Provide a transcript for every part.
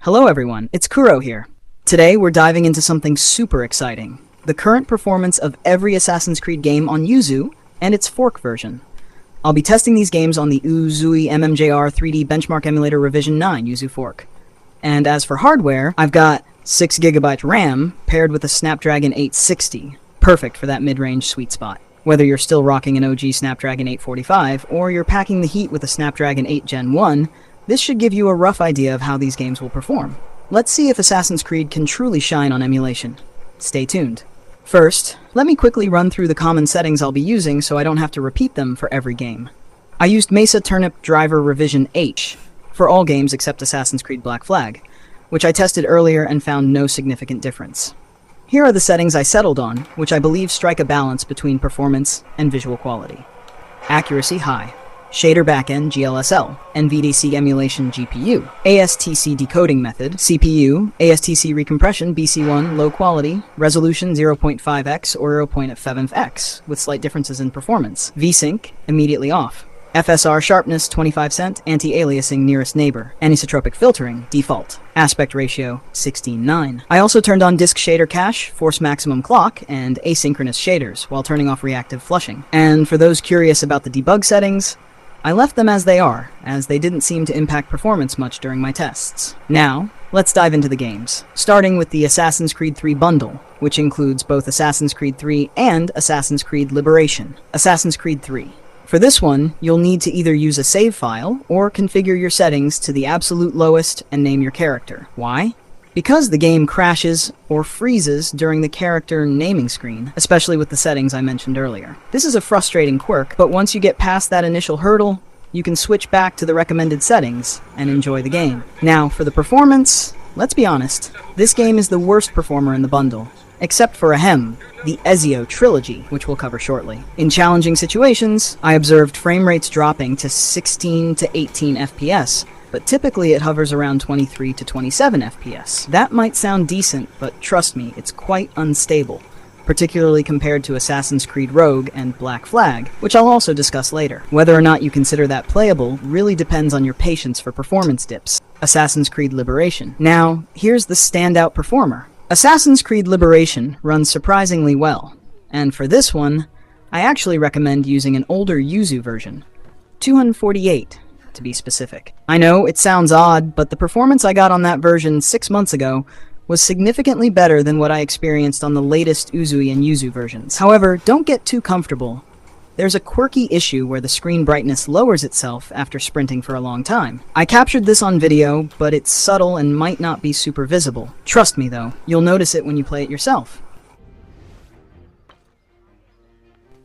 Hello everyone, it's Kuro here. Today we're diving into something super exciting. The current performance of every Assassin's Creed game on Yuzu and its fork version. I'll be testing these games on the Uzui MMJR 3D Benchmark Emulator Revision 9 Yuzu fork. And as for hardware, I've got 6GB RAM paired with a Snapdragon 860. Perfect for that mid-range sweet spot. Whether you're still rocking an OG Snapdragon 845 or you're packing the heat with a Snapdragon 8 Gen 1, this should give you a rough idea of how these games will perform. Let's see if Assassin's Creed can truly shine on emulation. Stay tuned. First, let me quickly run through the common settings I'll be using so I don't have to repeat them for every game. I used Mesa Turnip Driver Revision H for all games except Assassin's Creed Black Flag, which I tested earlier and found no significant difference. Here are the settings I settled on, which I believe strike a balance between performance and visual quality. Accuracy high. Shader backend GLSL, NVDC emulation GPU, ASTC decoding method, CPU, ASTC recompression BC1 low quality, resolution 0.5x or 0.7x, with slight differences in performance, VSync immediately off, FSR sharpness 25 cent, anti-aliasing nearest neighbor, anisotropic filtering default, aspect ratio 16:9. I also turned on disk shader cache, force maximum clock, and asynchronous shaders while turning off reactive flushing. And for those curious about the debug settings, I left them as they are, as they didn't seem to impact performance much during my tests. Now, let's dive into the games, starting with the Assassin's Creed 3 Bundle, which includes both Assassin's Creed 3 and Assassin's Creed Liberation. Assassin's Creed 3. For this one, you'll need to either use a save file or configure your settings to the absolute lowest and name your character. Why? Because the game crashes or freezes during the character naming screen, especially with the settings I mentioned earlier. This is a frustrating quirk, but once you get past that initial hurdle, you can switch back to the recommended settings and enjoy the game. Now, for the performance, let's be honest, this game is the worst performer in the bundle, except for the Ezio trilogy, which we'll cover shortly. In challenging situations, I observed frame rates dropping to 16 to 18 FPS, but typically it hovers around 23 to 27 FPS. That might sound decent, but trust me, it's quite unstable, particularly compared to Assassin's Creed Rogue and Black Flag, which I'll also discuss later. Whether or not you consider that playable really depends on your patience for performance dips. Assassin's Creed Liberation. Now, here's the standout performer. Assassin's Creed Liberation runs surprisingly well, and for this one, I actually recommend using an older Yuzu version, 248 to be specific. I know it sounds odd, but the performance I got on that version 6 months ago was significantly better than what I experienced on the latest Uzui and Yuzu versions. However, don't get too comfortable. There's a quirky issue where the screen brightness lowers itself after sprinting for a long time. I captured this on video, but it's subtle and might not be super visible. Trust me though, you'll notice it when you play it yourself.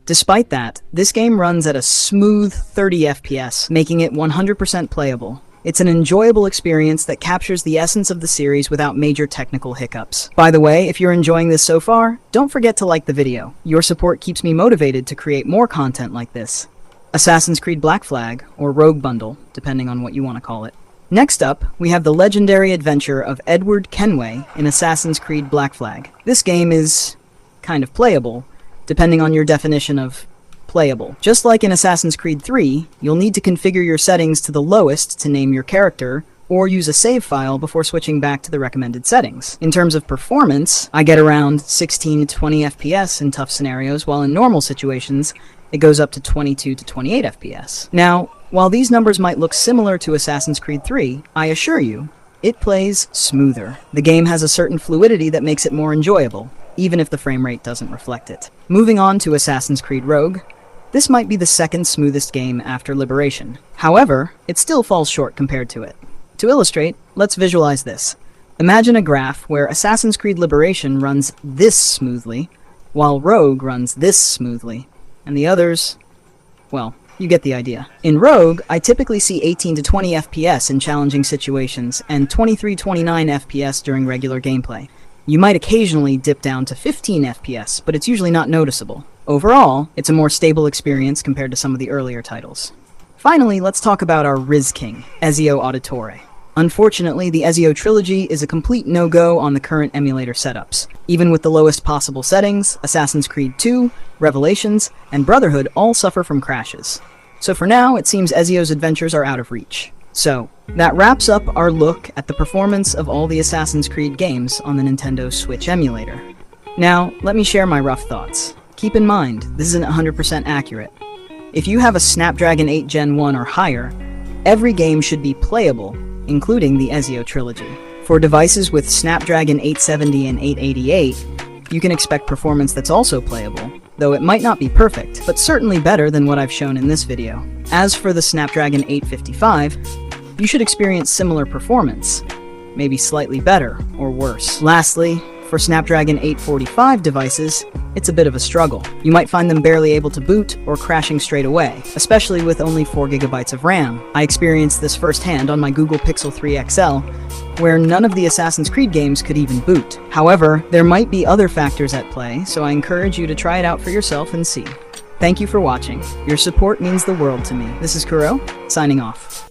Despite that, this game runs at a smooth 30 FPS, making it 100% playable. It's an enjoyable experience that captures the essence of the series without major technical hiccups. By the way, if you're enjoying this so far, don't forget to like the video. Your support keeps me motivated to create more content like this. Assassin's Creed Black Flag, or Rogue Bundle, depending on what you want to call it. Next up, we have the legendary adventure of Edward Kenway in Assassin's Creed Black Flag. This game is kind of playable, depending on your definition of playable. Just like in Assassin's Creed 3, you'll need to configure your settings to the lowest to name your character, or use a save file before switching back to the recommended settings. In terms of performance, I get around 16 to 20 FPS in tough scenarios, while in normal situations, it goes up to 22 to 28 FPS. Now, while these numbers might look similar to Assassin's Creed 3, I assure you, it plays smoother. The game has a certain fluidity that makes it more enjoyable, even if the frame rate doesn't reflect it. Moving on to Assassin's Creed Rogue, this might be the second smoothest game after Liberation. However, it still falls short compared to it. To illustrate, let's visualize this. Imagine a graph where Assassin's Creed Liberation runs this smoothly, while Rogue runs this smoothly, and the others, well, you get the idea. In Rogue, I typically see 18 to 20 FPS in challenging situations, and 23-29 FPS during regular gameplay. You might occasionally dip down to 15 FPS, but it's usually not noticeable. Overall, it's a more stable experience compared to some of the earlier titles. Finally, let's talk about our Riz King, Ezio Auditore. Unfortunately, the Ezio trilogy is a complete no-go on the current emulator setups. Even with the lowest possible settings, Assassin's Creed 2, Revelations, and Brotherhood all suffer from crashes. So for now, it seems Ezio's adventures are out of reach. So, that wraps up our look at the performance of all the Assassin's Creed games on the Nintendo Switch emulator. Now, let me share my rough thoughts. Keep in mind, this isn't 100% accurate. If you have a Snapdragon 8 Gen 1 or higher, every game should be playable, including the Ezio trilogy. For devices with Snapdragon 870 and 888, you can expect performance that's also playable, though it might not be perfect, but certainly better than what I've shown in this video. As for the Snapdragon 855, you should experience similar performance, maybe slightly better or worse. Lastly, for Snapdragon 845 devices, it's a bit of a struggle. You might find them barely able to boot or crashing straight away, especially with only 4GB of RAM. I experienced this firsthand on my Google Pixel 3 XL, where none of the Assassin's Creed games could even boot. However, there might be other factors at play, so I encourage you to try it out for yourself and see. Thank you for watching. Your support means the world to me. This is Kuro, signing off.